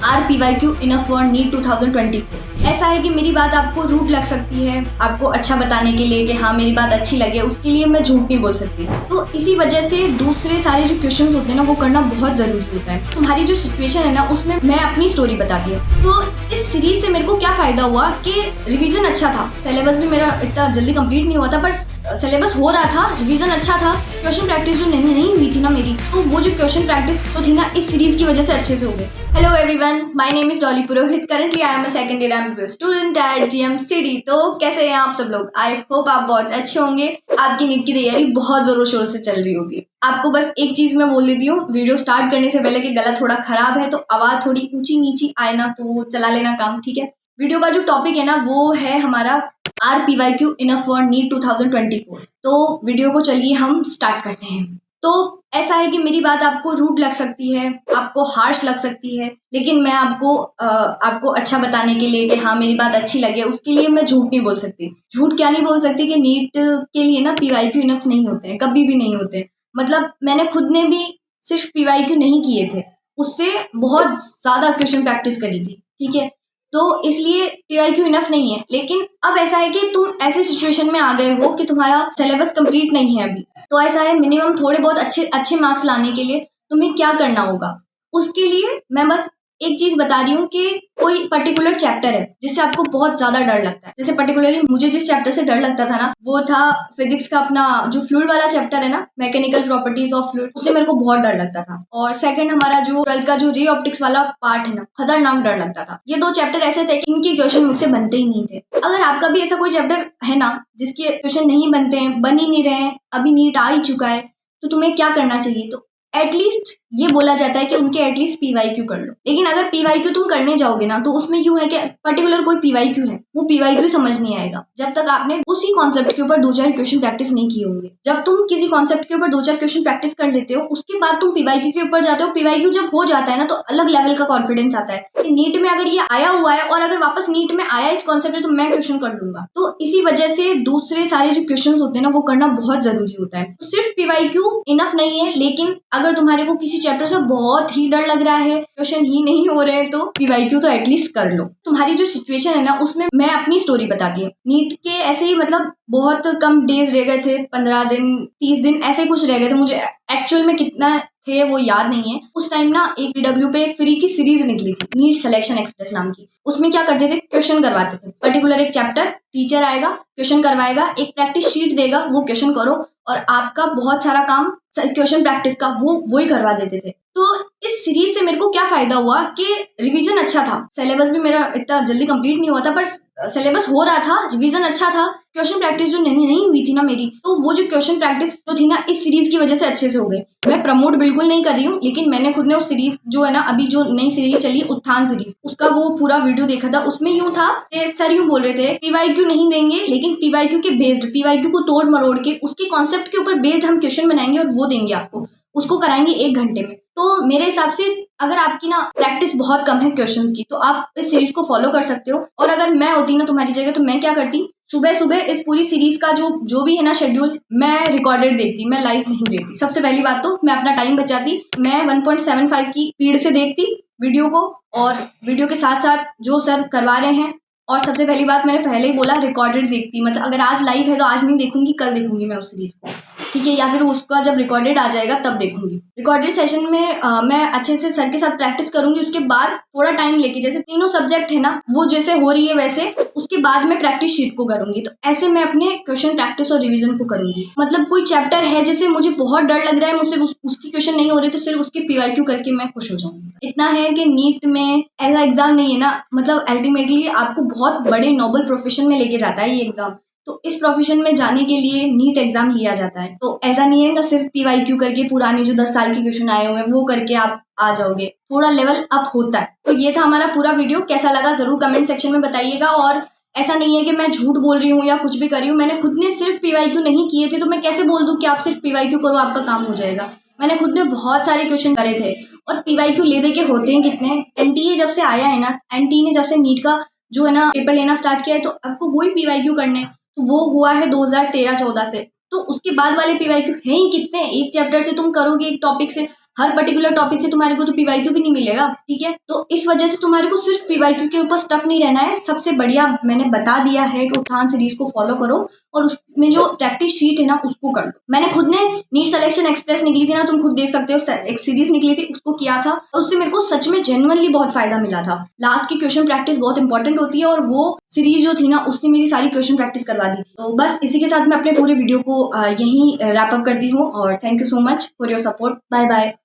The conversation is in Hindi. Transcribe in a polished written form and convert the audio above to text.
RPYQ enough for NEET 2024। ऐसा है कि मेरी बात आपको रूट लग सकती है, आपको अच्छा बताने के लिए कि हाँ मेरी बात अच्छी लगे, उसके लिए मैं झूठ नहीं बोल सकती। तो इसी वजह से दूसरे सारे जो क्वेश्चंस होते हैं ना वो करना बहुत जरूरी होता है। तुम्हारी जो सिचुएशन है ना उसमें मैं अपनी स्टोरी बताती हूँ। तो इस सीरीज से मेरे को क्या फायदा हुआ कि रिवीजन अच्छा था, सिलेबस भी मेरा इतना जल्दी कंप्लीट नहीं हुआ था, पर सिलेबस हो रहा था, रिवीजन अच्छा था, क्वेश्चन प्रैक्टिस जो नहीं हुई थी ना मेरी, तो वो जो क्वेश्चन प्रैक्टिस तो थी ना इस सीरीज की वजह से अच्छे से हो गई। Hello everyone, my name is Dolly Purohit. Currently I am a second year MBBS student at GMCD। तो कैसे हैं आप सब लोग? आई होप आप बहुत अच्छे होंगे। आपकी नीट की तैयारी बहुत जोरों शोरों से चल रही होगी। आपको बस एक चीज मैं बोल देती हूँ वीडियो स्टार्ट करने से पहले कि गला थोड़ा खराब है, तो आवाज थोड़ी ऊंची नीची आए ना तो चला लेना काम, ठीक है। वीडियो का जो टॉपिक है ना वो है हमारा RPYQ इनफ फॉर नीट 2024। तो वीडियो को चलिए हम स्टार्ट करते हैं। तो ऐसा है कि मेरी बात आपको रूड लग सकती है, आपको हार्श लग सकती है, लेकिन मैं आपको अच्छा बताने के लिए कि हाँ मेरी बात अच्छी लगे, उसके लिए मैं झूठ नहीं बोल सकती। झूठ क्या नहीं बोल सकती कि नीट के लिए ना PYQ इनफ नहीं होते हैं, कभी भी नहीं होते। मतलब मैंने खुद ने भी सिर्फ PYQ नहीं किए थे, उससे बहुत ज्यादा क्वेश्चन प्रैक्टिस करी थी, ठीक है। तो इसलिए PYQ इनफ नहीं है। लेकिन अब ऐसा है कि तुम ऐसे सिचुएशन में आ गए हो कि तुम्हारा सिलेबस कंप्लीट नहीं है अभी, तो ऐसा है मिनिमम थोड़े बहुत अच्छे मार्क्स लाने के लिए तुम्हें क्या करना होगा। उसके लिए मैं बस एक चीज बता रही हूँ कि कोई पर्टिकुलर चैप्टर है जिससे आपको बहुत ज्यादा डर लगता है। जैसे पर्टिकुलरली मुझे जिस चैप्टर से डर लगता था ना वो था फिजिक्स का अपना जो फ्लूइड वाला चैप्टर है ना, मैकेनिकल प्रॉपर्टीज ऑफ फ्लूइड, उससे मेरे को बहुत डर लगता था। और सेकंड हमारा जो 12th का जो रे ऑप्टिक्स वाला पार्ट है ना, खतरनाक डर लगता था। ये दो चैप्टर ऐसे थे कि इनके क्वेश्चन मुझसे बनते ही नहीं थे। अगर आपका भी ऐसा कोई चैप्टर है ना जिसके क्वेश्चन नहीं बनते हैं, बन ही नहीं रहे हैं, अभी नीट आ ही चुका है, तो तुम्हें क्या करना चाहिए? तो एटलीस्ट ये बोला जाता है कि उनके एटलीस्ट PYQ कर लो। लेकिन अगर PYQ तुम करने जाओगे ना तो उसमें यूं है कि पर्टिकुलर कोई PYQ है, वो PYQ समझ नहीं आएगा जब तक आपने उसी कॉन्सेप्ट के ऊपर 2-4 क्वेश्चन प्रैक्टिस नहीं किए होंगे। जब तुम किसी कॉन्सेप्ट के ऊपर 2-4 क्वेश्चन प्रैक्टिस कर लेते हो उसके बाद तुम PYQ के ऊपर जाते हो। PYQ जब हो जाता है ना तो अलग लेवल का कॉन्फिडेंस आता है कि नीट में अगर ये आया हुआ है और अगर वापस नीट में आया इस कॉन्सेप्ट में तो मैं क्वेश्चन कर लूंगा। तो इसी वजह से दूसरे सारे जो क्वेश्चन होते हैं ना वो करना बहुत जरूरी होता है। तो सिर्फ PYQ इनफ नहीं है, लेकिन अगर तुम्हारे को किसी चैप्टर से बहुत ही डर लग रहा है, क्वेश्चन ही नहीं हो रहे हैं, तो PYQ तो एटलीस्ट कर लो। तुम्हारी जो सिचुएशन है ना उसमें मैं अपनी स्टोरी बताती हूँ। नीट के ऐसे ही मतलब बहुत कम डेज रह गए थे, 15 दिन 30 दिन ऐसे कुछ रह गए थे। मुझे एक्चुअल में कितना थे वो याद नहीं है। उस टाइम ना एक PW पे एक फ्री की सीरीज निकली थी, नीट सिलेक्शन एक्सप्रेस नाम की। उसमें क्या करते थे, क्वेश्चन करवाते थे। पर्टिकुलर एक चैप्टर टीचर आएगा, क्वेश्चन करवाएगा, एक प्रैक्टिस शीट देगा, वो क्वेश्चन करो और आपका बहुत सारा काम क्वेश्चन प्रैक्टिस का वो ही करवा देते थे। तो इस सीरीज से मेरे को क्या फायदा हुआ कि रिवीजन अच्छा था, सिलेबस भी मेरा इतना जल्दी कंप्लीट नहीं हुआ था, पर सिलेबस हो रहा था, रिवीजन अच्छा था, क्वेश्चन प्रैक्टिस जो नहीं हुई थी ना मेरी, तो वो जो क्वेश्चन प्रैक्टिस जो थी ना इस सीरीज की वजह से अच्छे से हो गई। मैं प्रमोट बिल्कुल नहीं कर रही हूँ, लेकिन मैंने खुद ने उस सीरीज जो है ना अभी जो नई सीरीज चली उत्थान सीरीज, उसका वो पूरा वीडियो देखा था। उसमें यूं था कि सर यूं बोल रहे थे PYQ नहीं देंगे, लेकिन PYQ के बेस्ड, PYQ को तोड़ मरोड़ के उसके कॉन्सेप्ट के ऊपर बेस्ड हम क्वेश्चन बनाएंगे और वो देंगे आपको, उसको कराएंगे 1 घंटे में। तो मेरे हिसाब से अगर आपकी ना प्रैक्टिस बहुत कम है क्वेश्चंस की तो आप इस सीरीज को फॉलो कर सकते हो। और अगर मैं होती ना तुम्हारी जगह तो मैं क्या करती, सुबह सुबह इस पूरी सीरीज का जो भी है ना शेड्यूल मैं रिकॉर्डेड देखती, मैं लाइव नहीं देखती। सबसे पहली बात तो मैं अपना टाइम बचाती, मैं 1.75 की स्पीड से देखती वीडियो को, और वीडियो के साथ साथ जो सर करवा रहे हैं। और सबसे पहली बात मैंने पहले ही बोला, रिकॉर्डेड देखती, मतलब अगर आज लाइव है तो आज नहीं देखूंगी, कल देखूंगी मैं उस सीरीज को, ठीक है, या फिर उसका जब रिकॉर्डेड आ जाएगा तब देखूंगी। रिकॉर्डेड सेशन में मैं अच्छे से सर के साथ प्रैक्टिस करूंगी। उसके बाद थोड़ा टाइम लेके, जैसे तीनों सब्जेक्ट है ना वो जैसे हो रही है वैसे, उसके बाद मैं प्रैक्टिस शीट को करूंगी। तो ऐसे मैं अपने क्वेश्चन प्रैक्टिस और रिवीजन को करूंगी। मतलब कोई चैप्टर है जैसे मुझे बहुत डर लग रहा है, मुझसे उसकी क्वेश्चन नहीं हो रही, तो सिर्फ उसके PYQ करके मैं खुश हो जाऊंगी। इतना है कि नीट में ऐसा एग्जाम नहीं है ना, मतलब अल्टीमेटली आपको बहुत बड़े नोबल प्रोफेशन में लेके जाता है ये एग्जाम। तो इस प्रोफेशन में जाने के लिए नीट एग्जाम लिया जाता है। तो ऐसा नहीं है कि सिर्फ PYQ करके पुराने जो 10 साल के क्वेश्चन आए हुए हैं वो करके आप आ जाओगे, थोड़ा लेवल अप होता है। तो ये था हमारा पूरा वीडियो, कैसा लगा जरूर कमेंट सेक्शन में बताइएगा। और ऐसा नहीं है कि मैं झूठ बोल रही हूँ या कुछ भी कर रही हूँ, मैंने खुद ने सिर्फ PYQ नहीं किए थे, तो मैं कैसे बोल दूँ कि आप सिर्फ PYQ करो आपका काम हो जाएगा। मैंने खुद ने बहुत सारे क्वेश्चन करे थे। और PYQ ले दे के होते हैं कितने, NTA जब से आया है ना, NTA ने जब से नीट का जो है ना पेपर लेना स्टार्ट किया है, तो आपको वही PYQ करने, तो वो हुआ है 2013-14 से। तो उसके बाद वाले PYQ हैं ही कितने, एक चैप्टर से तुम करोगे एक टॉपिक से हर पर्टिकुलर टॉपिक से तुम्हारे को तो पीवाईक्यू भी नहीं मिलेगा, ठीक है। तो इस वजह से तुम्हारे को सिर्फ पीवाईक्यू के ऊपर स्टक नहीं रहना है। सबसे बढ़िया मैंने बता दिया है कि उत्थान सीरीज को फॉलो करो और उसमें जो प्रैक्टिस शीट है ना उसको कर लो। मैंने खुद ने नीट सिलेक्शन एक्सप्रेस निकली थी ना, तुम खुद देख सकते हो, एक सीरीज निकली थी, उसको किया था और उससे मेरे को सच में जेन्युइनली बहुत फायदा मिला था। लास्ट की क्वेश्चन प्रैक्टिस बहुत इंपॉर्टेंट होती है और वो सीरीज जो थी ना उसने मेरी सारी क्वेश्चन प्रैक्टिस करवा दी थी। तो बस इसी के साथ मैं अपने पूरे वीडियो को यहीं रैप अप करती हूँ और thank you so much for your support. Bye bye.